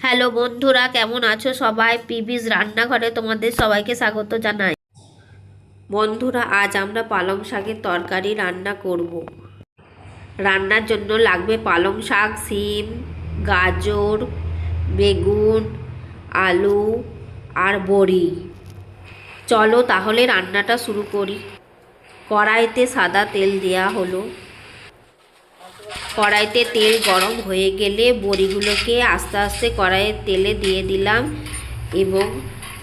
Hello বন্ধুরা, কেমন আছো সবাই? পিবিস রান্নাঘরে তোমাদের সবাইকে স্বাগত জানাই। বন্ধুরা, আজ আমরা পালং শাকের তরকারি রান্না করব। রান্নার জন্য লাগবে পালং শাক, শিম, গাজর, বেগুন, আলু আর বড়ি। চলো তাহলে রান্নাটা শুরু করি। কড়াইতে সাদা তেল দেওয়া হলো। কড়াইতে তেল গরম হয়ে গেলে বড়িগুলোকে আস্তে আস্তে কড়াইয়ের তেলে দিয়ে দিলাম এবং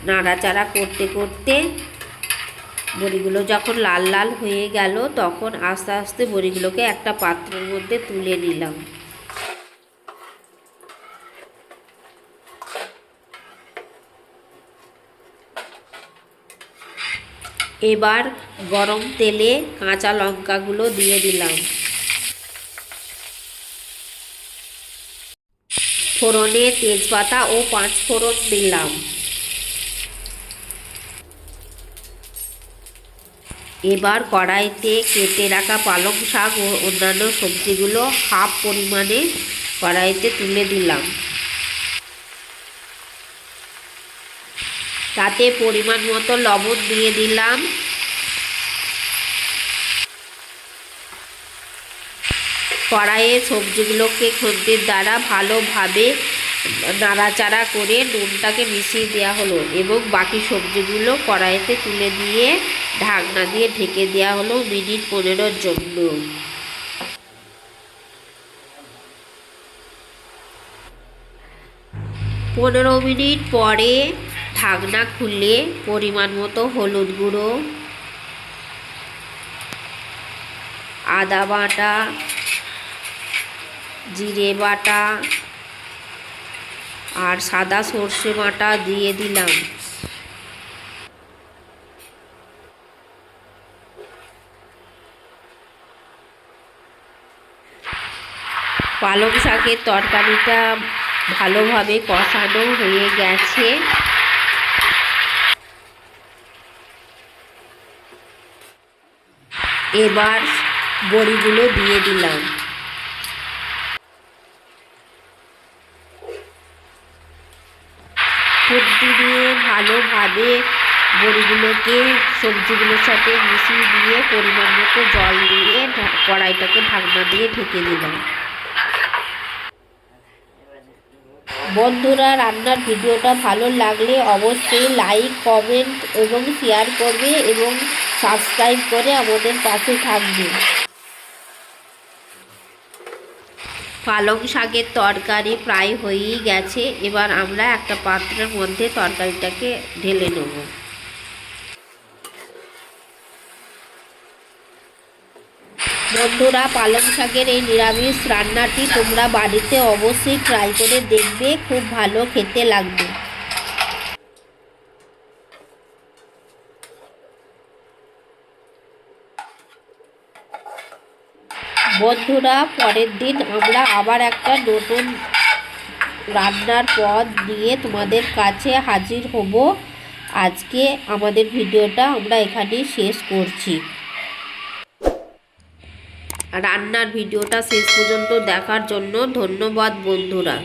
নাড়াচাড়া করতে করতে বড়িগুলো যখন লাল লাল হয়ে গেল তখন আস্তে আস্তে বড়িগুলোকে একটা পাত্রের মধ্যে তুলে নিলাম। এবার গরম তেলে কাঁচা লঙ্কাগুলো দিয়ে দিলাম। ফোড়নে তেজপাতা ও 5 ফোড়ন দিলাম। এবার কড়াইতে কেটে রাখা পালং শাক ও অন্যান্য সবজিগুলো হাফ পরিমাণে কড়াইতে তুলে দিলাম। তাতে পরিমাণ মতো লবণ দিয়ে দিলাম। কড়াইয়ে সবজিগুলোকে খুন্তির দ্বারা ভালোভাবে নাড়াচাড়া করে নুনটাকে মিশিয়ে দেওয়া হলো এবং বাকি সবজিগুলো কড়াইতে তুলে দিয়ে ঢাকনা দিয়ে ঢেকে দেওয়া হলো মিনিট 15 জন্য। পনেরো মিনিট পরে ঢাকনা খুলে পরিমাণ মতো হলুদ গুঁড়ো, আদা বাটা, জিরে বাটা আর সাদা সর্ষে বাটা দিয়ে দিলাম। পালং শাকের তরকারিটা ভালোভাবে কষানো হয়ে গেছে। এবার বড়িগুলো দিয়ে দিলাম। খুন্তি দিয়ে ভালোভাবে বড়িগুলোকে সবজিগুলোর সাথে মিশিয়ে দিয়ে পরিমাণ মতো জল দিয়ে কড়াইটাকে ঢাকনা দিয়ে ঢেকে দিলাম। বন্ধুরা, রান্নার ভিডিওটা ভালো লাগলে অবশ্যই লাইক, কমেন্ট এবং শেয়ার করবে এবং সাবস্ক্রাইব করে আমাদের পাশে থাকবে। পালং শাকের তরকারি প্রায় হয়েই গেছে। এবার আমরা একটা পাত্রের মধ্যে তরকারিটাকে ঢেলে নেব। বন্ধুরা, পালং শাকের এই নিরামিষ রান্নাটি তোমরা বাড়িতে অবশ্যই ট্রাই করে দেখবে, খুব ভালো খেতে লাগবে। বন্ধুরা, পরের দিন আমরা আবার একটা নতুন রান্নার পদ নিয়ে তোমাদের কাছে হাজির হব। আজকে আমাদের ভিডিওটা আমরা এখানেই শেষ করছি। রান্নার ভিডিওটা শেষ পর্যন্ত দেখার জন্য ধন্যবাদ বন্ধুরা।